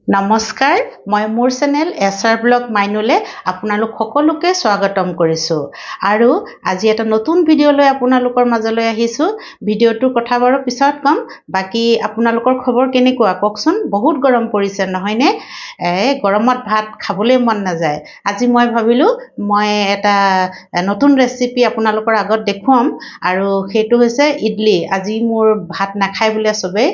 নমস্কাৰ মই মোৰ চেনেল এছআৰ ব্লগ মাইনুলে আপোনালোক সকলোকে স্বাগতম কৰিছো আৰু আজি এটা নতুন ভিডিঅ লৈ আপোনালোকৰ মাজলৈ আহিছো ভিডিঅটোৰ কথা বাৰু পিছত কম বাকি আপোনালোকৰ খবৰ কেনেকুৱা কওকচোন বহুত গৰম পৰিছে নহয় নে গৰমত ভাত খাবলৈ মন নাযায় আজি মই ভাবিলো মই এটা নতুন ৰেচিপি আপোনালোকৰ আগত দেখুৱাম আৰু সেইটো হৈছে ইডলি আজি মোৰ ভাত নাখায় বুলে সবে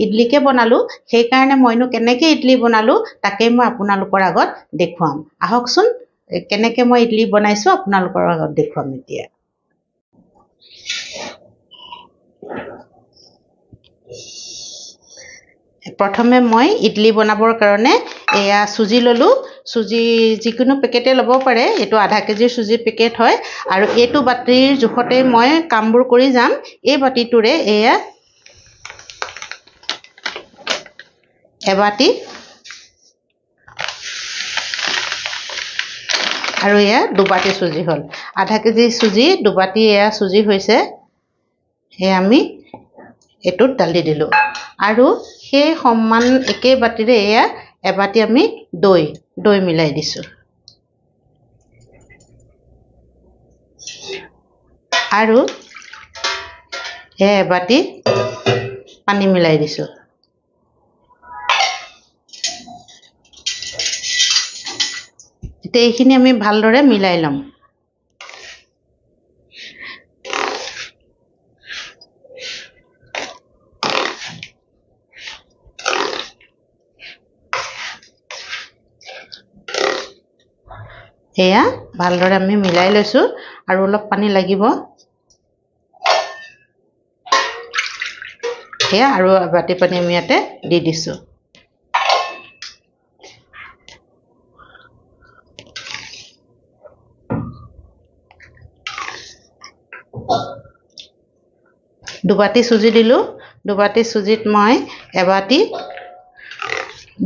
ইডলিকে বনালো সেই কাৰণে মইনো কেনেকৈ ইডলি বনালো তাকে মই আপোনালোকৰ আগত দেখুৱাম আহকচোন কেনেকৈ মই ইডলি বনাইছো আপোনালোকৰ আগত দেখুৱাম এতিয়া প্ৰথমে মই ইডলি বনাবৰ কাৰণে এয়া সুজি ললো সুজি যিকোনো পেকেটে ল'ব পাৰে এটো আধা কেজি সুজি পেকেট হয় আৰু এটো বাটিৰ জুখতে মই কামবোৰ কৰি যাম এই বাটিটোৰে এয়া এবাটি আৰু এয়া দুবাটি সুজি হল আধা কেজি সুজি দুবাটি এয়া সুজি হৈছে হে আমি এটো ডালি দিলো আৰু সেই সমান একে বাটিৰে এয়া এবাটি আমি দৈ মিলাই দিছো আৰু এবাটি পানী মিলাই দিছো এইখিনি আমি ভালদৰে মিলাই লম এয়া ভালদৰে আমি মিলাই লৈছো আৰু অলপ পানী লাগিব এয়া আৰু বাটি পানী আমি ইয়াতে দি দিছো দুবাটি সুজি দিলো দুবাটি সুজিত মই এবাটি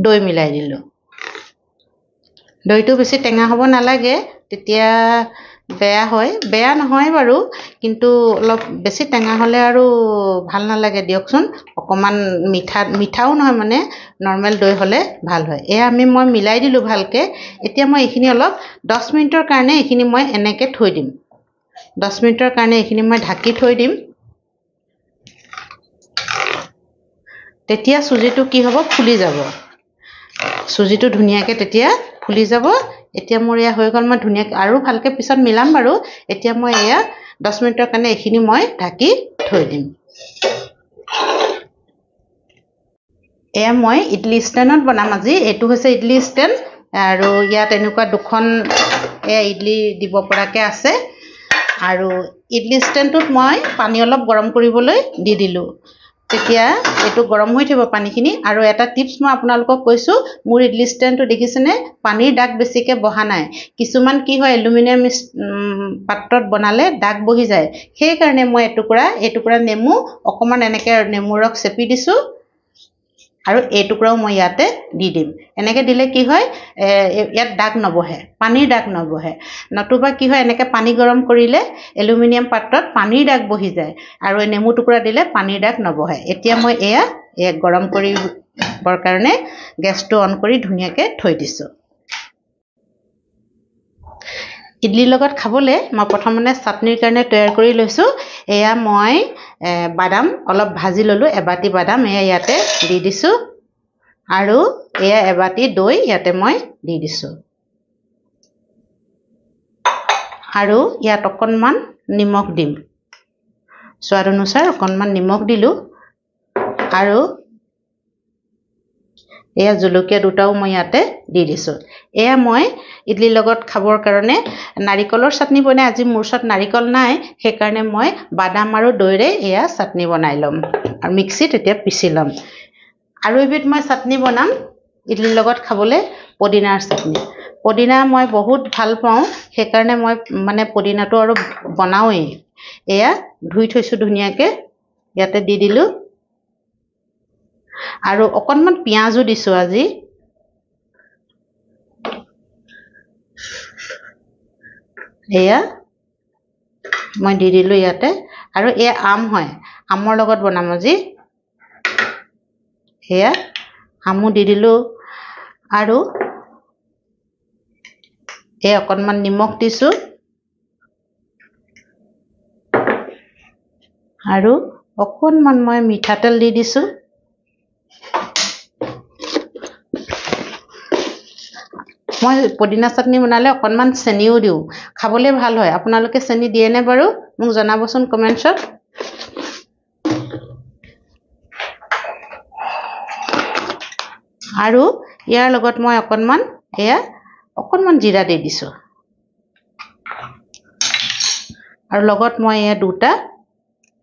দৈ মিলাই দিলো দৈটো বেছি টেঙা হ'ব নালাগে তেতিয়া বেয়া নহয় বাৰু কিন্তু অলপ বেছি টেঙা হলে আৰু ভাল নালাগে দিয়কচোন অকমান মিঠাও নহয় মানে নরমাল দৈ হলে ভাল হয় এয়া মই মিলাই দিলো ভালকে এতিয়া মই এইখিনি অলপ 10 মিনিটৰ কাৰণে এইখিনি মই এনেকে থৈ দিম 10 মিনিটৰ কাৰণে এইখিনি মই ঢাকি থৈ দিম তেতিয়া সুজিটো কি হ'ব ফুলি যাব সুজিটো ধুনিয়াকে তেতিয়া ফুলি যাব এতিয়া মোৰ ইয়া হৈ গল মই ধুনিয়াকে আৰু ভালকে পিছত মিলাম বাৰু এতিয়া মই ইয়া 10 মিনিটৰ কাৰণে এইখিনি মই ঢাকি থৈ দিম এয়া মই ইডলি ষ্টেণ্ডত বনাম আজি এটো হৈছে ইডলি ষ্টেণ্ড আৰু ইয়াত এনেকুৱা দুখন ইডলি দিব পৰাকে আছে আৰু ইডলি ষ্টেণ্ডটোত মই পানী অলপ গৰম কৰিবলৈ দি দিলো তেতিয়া এটো গৰম হৈ থাকিব পানীখিনি আৰু এটা টিপস মই আপোনালোকক কৈছো মোৰ ইডলি ষ্টেণ্ডটো দেখিছেনে পানীৰ দাগ বেছিকে বহা নাই কিছুমান কি হয় এলুমিনিয়াম পাত্ৰত বনালে দাগ বহি যায় সেই কাৰণে মই এটুকুৰা নেমু অকমান এনেকে নেমু ৰস চেপি দিছো আৰু এটুকুৰাও মই ইয়াতে দি দিম এনেকে দিলে কি হয় ইয়াত দাগ নবহে পানীৰ দাগ নবহে নতুবা কি হয় এনেকে পানী গৰম কৰিলে এলুমিনিয়াম পাত্ৰত পানীৰ দাগ বহি যায় আৰু নেমু টুকুৰা দিলে পানীৰ দাগ নবহে এতিয়া মই এয়া গৰম কৰিবৰ কাৰণে গেছটো অন কৰি ধুনিয়াকে থৈ দিছো ইডলিৰ লগত খাবলে মই প্ৰথমে চাটনিৰ কাৰণে তৈয়াৰ কৰি লৈছো এয়া মই বাদাম অলপ ভাজি ললো এবাটি বাদাম এয়া ইয়াতে দি দিছো আৰু এয়া এবাটি দৈ ইয়াতে মই দি দিছো আৰু ইয়াত অকনমান নিমখ দিম স্বাদ অনুসাৰ অকনমান নিমখ দিলো আৰু এয়া জলকীয়া দুটাও মই ইয়াতে দি দিছো এয়া মই ইডলিৰ লগত খাবৰ কাৰণে নাৰিকলৰ চাটনি বনাই আজি মোৰ ওচৰত নাৰিকল নাই সেই কাৰণে মই বাদাম আৰু দৈৰে এয়া চাটনি বনাই লম আৰু মিক্সিত এতিয়া পিছি লম আৰু এবিধ মই চাটনি বনাম ইডলিৰ লগত খাবলে পদিনাৰ চাটনি পদিনা মই বহুত ভাল পাওঁ সেই কাৰণে মই মানে পদিনাটো আৰু বনাওই এয়া ধুই থৈছো ধুনিয়াকে ইয়াতে দি দিলো আৰু অকনমান পিয়াজো দিছো আজি এয়া মই দি দিলো ইয়াতে আৰু এ আম হয় আমৰ লগত বনাম আজি এয়া আমু দি দিলো আৰু এই অকণমান নিমখ দিছোঁ আৰু অকণমান মই মিঠাতেল দি দিছোঁ মই পদিনা চাটনি বনালে অকণমান চেনিও দিওঁ খাবলৈ ভাল হয় আপোনালোকে চেনি দিয়ে নে বাৰু মোক জনাবচোন কমেণ্টছত আৰু ইয়াৰ লগত মই অকণমান জিৰা দি দিছোঁ আৰু লগত মই এয়া দুটা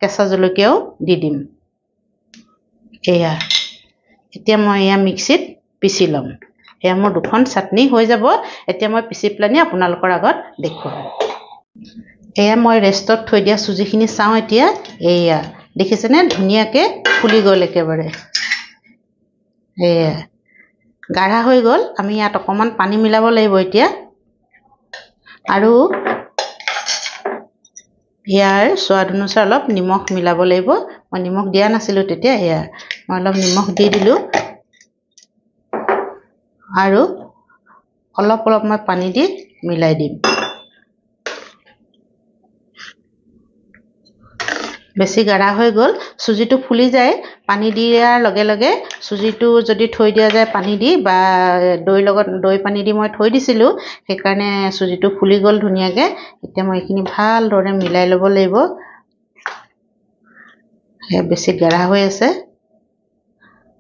কেঁচা জলকীয়াও দি দিম এতিয়া মই এয়া মিক্সিত পিচি ল'ম এয়া মোৰ দুখন চাটনি হৈ যাব এতিয়া মই পিচি পেলানি আপোনালোকৰ আগত দেখুৱাম এয়া মই ৰেষ্টত থৈ দিয়া চুজিখিনি চাওঁ এতিয়া এয়া দেখিছেনে ধুনীয়াকৈ ফুলি গ'ল একেবাৰে গাঢ়া হৈ গ'ল আমি ইয়াত অকণমান পানী মিলাব লাগিব এতিয়া আৰু ইয়াৰ সোৱাদ অনুসাৰে অলপ নিমখ মিলাব লাগিব মই নিমখ দিয়া নাছিলোঁ তেতিয়া মই অলপ নিমখ দি দিলোঁ আৰু অলপ মই পানী দি মিলাই দিম বেছি গাঢ়া হৈ গ'ল চুজিটো ফুলি যায় পানী দিয়াৰ লগে লগে চুজিটো যদি থৈ দিয়া যায় পানী দি বা দৈ পানী দি মই থৈ দিছিলোঁ সেইকাৰণে চুজিটো ফুলি গ'ল ধুনীয়াকৈ এতিয়া মই এইখিনি ভালদৰে মিলাই ল'ব লাগিব বেছি গাঢ়া হৈ আছে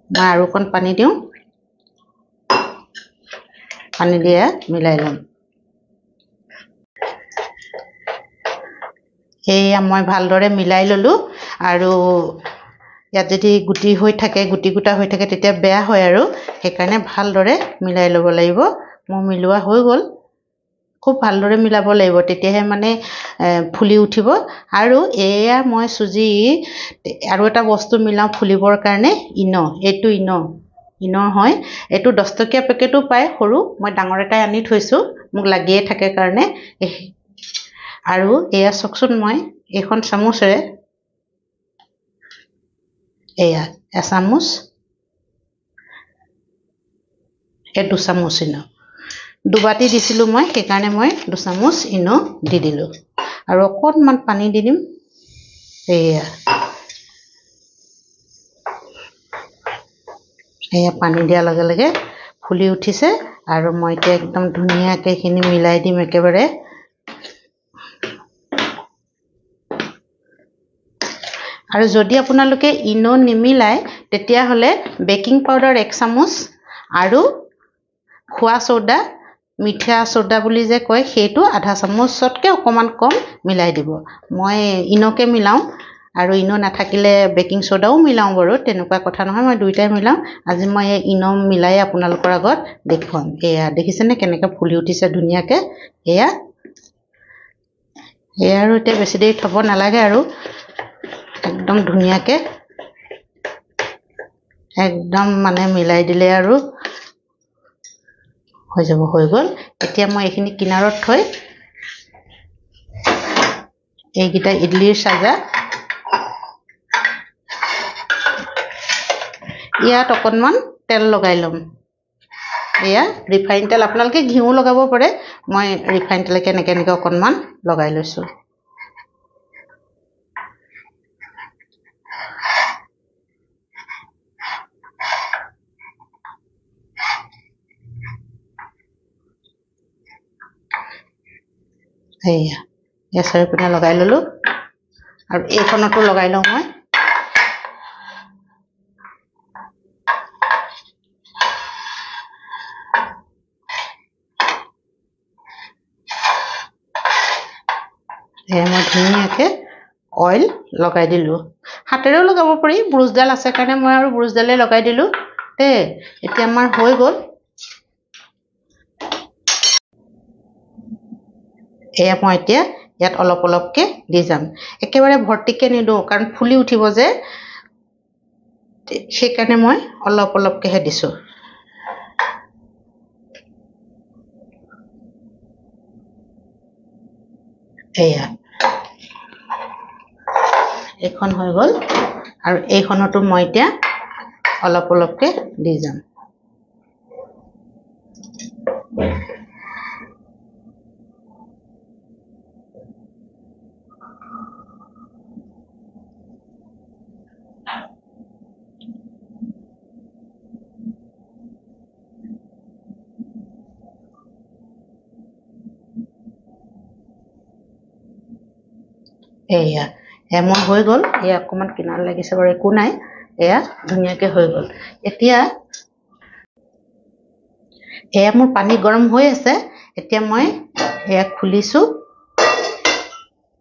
মই আৰু অকণ পানী দিওঁ পানী দিয়ে মিলাই ল'ম এয়া মই ভালদৰে মিলাই ল'লোঁ আৰু ইয়াত যদি গুটি হৈ থাকে গুটি গোটা হৈ থাকে তেতিয়া বেয়া হয় আৰু সেইকাৰণে ভালদৰে মিলাই ল'ব লাগিব মোৰ মিলোৱা হৈ গ'ল খুব ভালদৰে মিলাব লাগিব তেতিয়াহে মানে ফুলি উঠিব আৰু এয়া মই চুজি আৰু এটা বস্তু মিলাওঁ ফুলিবৰ কাৰণে এইটো ইনৰ হয় এইটো 10 টকীয়া পেকেটো পায় সৰু মই ডাঙৰ এটাই আনি থৈছোঁ মোক লাগিয়ে থাকে কাৰণে আৰু এয়া চাওকচোন মই এইখন চামুচেৰে এচামুচ দুচামুচ দুবাটি দিছিলোঁ মই সেইকাৰণে মই দুচামুচ ইনো দি দিলোঁ আৰু অকণমান পানী দি দিম পানী দিয়াৰ লগে লগে ফুলি উঠিছে আৰু মই এতিয়া একদম ধুনীয়াকৈ এইখিনি মিলাই দিম একেবাৰে আৰু যদি আপোনালোকে ইনো নিমিলাই তেতিয়াহ'লে বেকিং পাউডাৰ 1 চামুচ আৰু খোৱা ছ'ডা মিঠা ছ'ডা বুলি যে কয় সেইটো আধা চামুচতকৈ অকণমান কম মিলাই দিব মই ইনোকে মিলাওঁ আৰু ইনো নাথাকিলে বেকিং ছ'ডাও মিলাওঁ বাৰু তেনেকুৱা কথা নহয় মই দুইটাই মিলাওঁ আজি মই ইনো মিলাই আপোনালোকৰ আগত দেখুৱাম দেখিছেনে কেনেকৈ ফুলি উঠিছে ধুনীয়াকৈ আৰু এতিয়া বেছি দেৰি থ'ব নালাগে আৰু একদম ধুনীয়াকৈ একদম মানে মিলাই দিলে আৰু হৈ গ'ল এতিয়া মই এইখিনি কিনাৰত থৈ এইকেইটা ইডলিৰ চাজা ইয়াত অকণমান তেল লগাই ল'ম ৰিফাইন তেল আপোনালোকে ঘিউ লগাব পাৰে মই ৰিফাইন তেল এনেকৈ অকণমান লগাই লৈছোঁ চাৰিওপিনে লগাই ল'লোঁ আৰু এইখনতো লগাই লওঁ মই মই ধুনীয়াকৈ অইল লগাই দিলোঁ হাতেৰেও লগাব পাৰি ব্ৰুছডাল আছে কাৰণে মই আৰু ব্ৰুছডালে লগাই দিলোঁ এতিয়া আমাৰ হৈ গ'ল মই এতিয়া ইয়াত অলপ অলপকৈ দি যাম একেবাৰে ভৰ্তিকৈ নিদিওঁ কাৰণ ফুলি উঠিব যে সেইকাৰণে মই অলপ অলপকৈহে দিছোঁ এইখন হৈ গ'ল আৰু এইখনতো মই এতিয়া অলপ অলপকৈ দি যাম এয়া মোৰ হৈ গ'ল এয়া অকমান কিনাৰ লাগিছে বাৰু একো নাই এয়া ধুনীয়াকৈ হৈ গ'ল এতিয়া এয়া মোৰ পানী গৰম হৈ আছে এতিয়া মই এয়া খুলিছো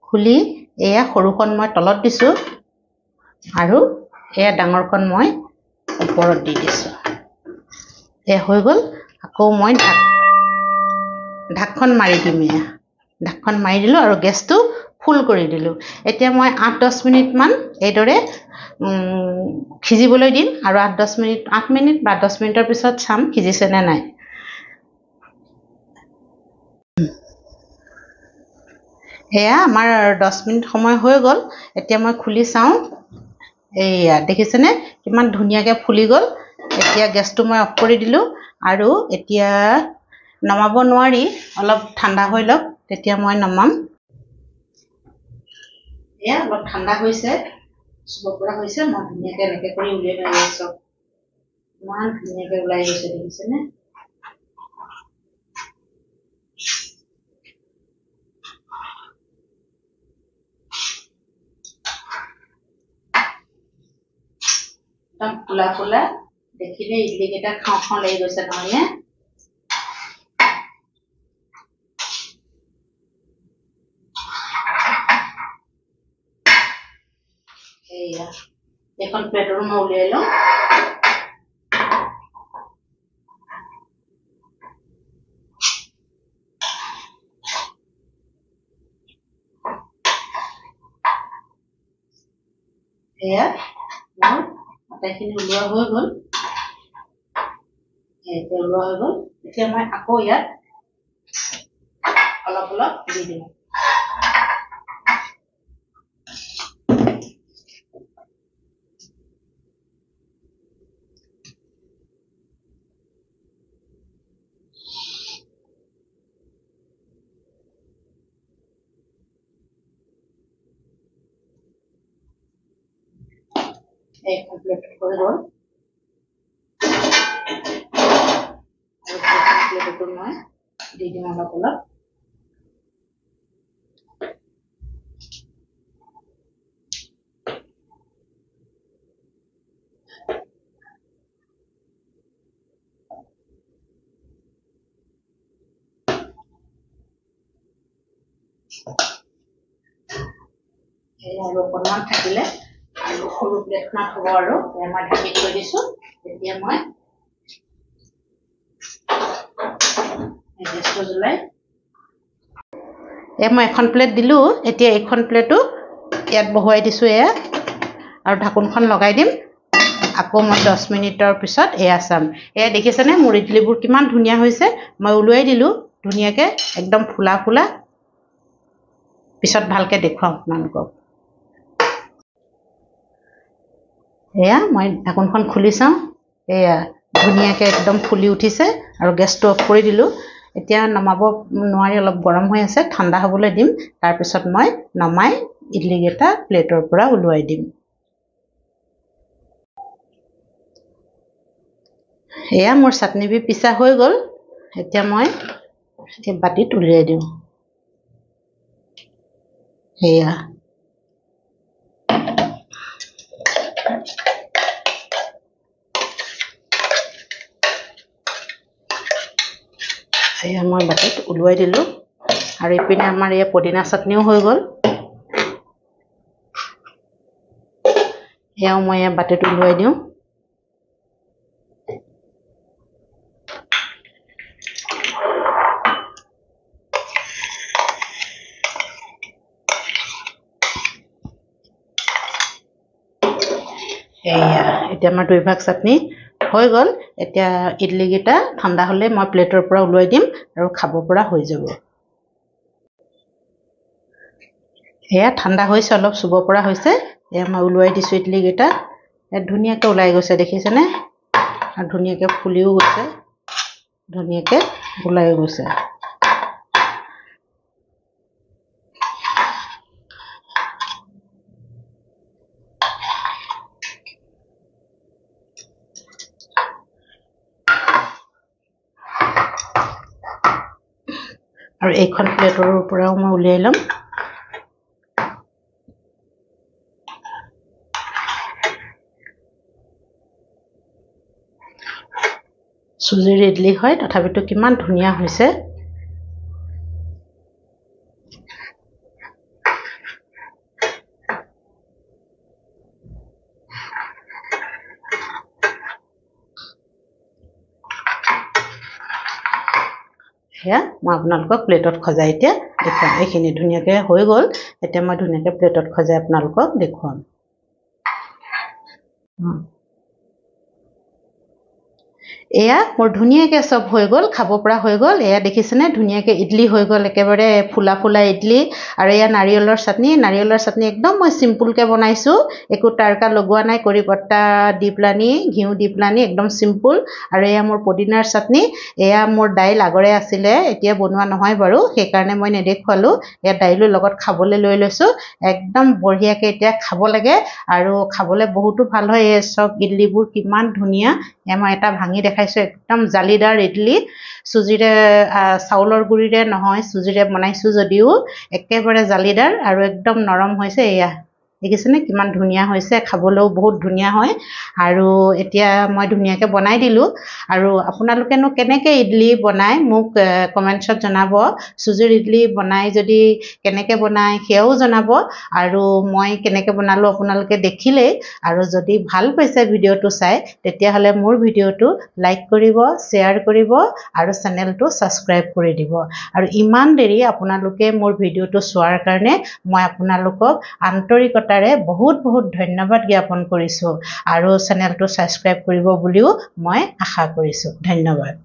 খুলি এয়া সৰুখন মই তলত দিছো আৰু এয়া ডাঙৰখন মই ওপৰত দি দিছো এয়া হৈ গ'ল আকৌ মই ঢাকখন মাৰি দিম এয়া ঢাকখন মাৰি দিলো আৰু গেছটো ফুল কৰি দিলো এতিয়া মই 8-10 মিনিট মান এইদৰে খিজিবলৈ দিম আৰু 8 মিনিট বা 10 মিনিটৰ পিছত চাম খিজিছে নে নাই এয়া আমাৰ 10 মিনিট সময় হৈ গ'ল এতিয়া মই খুলি চাওঁ এয়া দেখিছেনে কিমান ধুনীয়াকৈ ফুলি গ'ল এতিয়া গেছটো মই অফ কৰি দিলো আৰু এতিয়া নমাব নোৱাৰি অলপ ঠাণ্ডা হৈ লওক তেতিয়া মই নমাম এয়া অলপ ঠাণ্ডা হৈছে চুব পৰা হৈছে মই ধুনীয়াকৈ এনেকৈ কৰি উলিয়াই লৈ আছো ইমান ধুনীয়াকৈ ওলাই গৈছে দেখিছেনে একদম ফুলা ফুলা দেখিলে ইডলি কেইটা খাওঁ খাওঁ লাগি গৈছে নহয়নে এয়া এখন প্লেটৰ মই উলিয়াই লওঁ এয়া মোৰ আটাইখিনি উলিওৱা হৈ গ'ল এতিয়া উলিওৱা হৈ গ'ল এতিয়া মই আকৌ ইয়াত অলপ অলপ দি দিম এই কমপ্লিট হৈ গ'ল প্লেটটো মই দি দিম অলপ অলপ আৰু অকণমান থাকিলে আৰু সৰু প্লেটখনত হ'ব আৰু মই ঢাকি থৈ দিছো এতিয়া মই গেছটো জ্বলাই মই এখন প্লেট দিলো এতিয়া এইখন প্লেটো ইয়াত বহুৱাই দিছো এয়া আৰু ঢাকোনখন লগাই দিম আকৌ মই 10 মিনিটৰ পিছত এয়া চাম এয়া দেখিছেনে মোৰ ইডলিবোৰ কিমান ধুনীয়া হৈছে মই উলিয়াই দিলো ধুনীয়াকৈ একদম ফুলা ফুলা পিছত ভালকৈ দেখুৱাম আপোনালোকক এয়া মই ঢাকোনখন খুলি চাওঁ এয়া ধুনীয়াকৈ একদম ফুলি উঠিছে আৰু গেছটো অফ কৰি দিলো এতিয়া নমাব নোৱাৰি অলপ গৰম হৈ আছে ঠাণ্ডা হ'বলৈ দিম তাৰপিছত মই নমাই ইডলিকেইটা প্লেটৰ পৰা উলিয়াই দিম এয়া মোৰ চাটনি পিছা হৈ গ'ল এতিয়া মই এই বাটিত উলিয়াই দিওঁ এয়া এয়া মই বাটিত উলিয়াই দিলো আৰু ইপিনে আমাৰ এই পদিনা চাটনিও হৈ গ'ল এয়াও মই বাটিত উলিয়াই দিওঁ এয়া এতিয়া আমাৰ দুই ভাগ চাটনি হৈ গ'ল এতিয়া ইডলিকেইটা ঠাণ্ডা হ'লে মই প্লেটৰ পৰা উলিয়াই দিম আৰু খাব পৰা হৈ যাব এয়া ঠাণ্ডা হৈছে অলপ চুব পৰা হৈছে এয়া মই উলিয়াই দিছো ইডলিকেইটা ধুনীয়াকৈ ওলাই গৈছে দেখিছেনে আৰু ধুনীয়াকৈ ফুলিও গৈছে ধুনীয়াকৈ ওলাই গৈছে আৰু এইখন প্লেটৰ পৰাও মই উলিয়াই ল'ম চুজিৰ ইডলি হয় তথাপিতো কিমান ধুনীয়া হৈছে হেয়া মই আপোনালোকক প্লেটত খজাই এতিয়া দেখুৱাম এইখিনি ধুনীয়াকৈ হৈ গ'ল এতিয়া মই ধুনীয়াকৈ প্লেটত খজাই আপোনালোকক দেখুৱাম এয়া মোৰ ধুনীয়াকৈ সব হৈ গ'ল খাব পৰা হৈ গ'ল এয়া দেখিছেনে ধুনীয়াকৈ ইডলি হৈ গ'ল একেবাৰে ফুলা ফুলা ইডলি আৰু এয়া নাৰিকলৰ চাটনি একদম মই চিম্পুলকৈ বনাইছোঁ একো তাৰকা লগোৱা নাই কৰি পত্তা দি পেলানি ঘিউ দি পেলানি একদম চিম্পুল আৰু এয়া মোৰ পদিনাৰ চাটনি এয়া মোৰ দাইল আগৰে আছিলে এতিয়া বনোৱা নহয় বাৰু সেইকাৰণে মই নেদেখুৱালোঁ এয়া দাইলৰ লগত খাবলৈ লৈ লৈছোঁ একদম বঢ়িয়াকৈ এতিয়া খাব লাগে আৰু খাবলৈ বহুতো ভাল হয় এই সব ইডলিবোৰ কিমান ধুনীয়া এয়া মই এটা ভাঙি দেখাইছোঁ একদম জালিদাৰ ইডলি চুজিৰে চাউলৰ গুড়িৰে নহয় চুজিৰে বনাইছোঁ যদিও একেবাৰে জালিদাৰ আৰু একদম নৰম হৈছে এয়া দেখিছেনে কিমান ধুনীয়া হৈছে খাবলৈও বহুত ধুনীয়া হয় আৰু এতিয়া মই ধুনীয়াকৈ বনাই দিলোঁ আৰু আপোনালোকেনো কেনেকৈ ইডলি বনায় মোক কমেণ্টছত জনাব চুজিৰ ইডলি বনাই যদি কেনেকৈ বনায় সেয়াও জনাব আৰু মই কেনেকৈ বনালোঁ আপোনালোকে দেখিলেই আৰু যদি ভাল পাইছে ভিডিঅ'টো চাই তেতিয়াহ'লে মোৰ ভিডিঅ'টো লাইক কৰিব শ্বেয়াৰ কৰিব আৰু চেনেলটো ছাবস্ক্ৰাইব কৰি দিব আৰু ইমান দেৰি আপোনালোকে মোৰ ভিডিঅ'টো চোৱাৰ কাৰণে মই আপোনালোকক আন্তৰিকতাৰে বহুত বহুত ধন্যবাদ জ্ঞাপন কৰিছোঁ আৰু চেনেলটো ছাবস্ক্ৰাইব কৰিব বুলিও মই আশা কৰিছোঁ ধন্যবাদ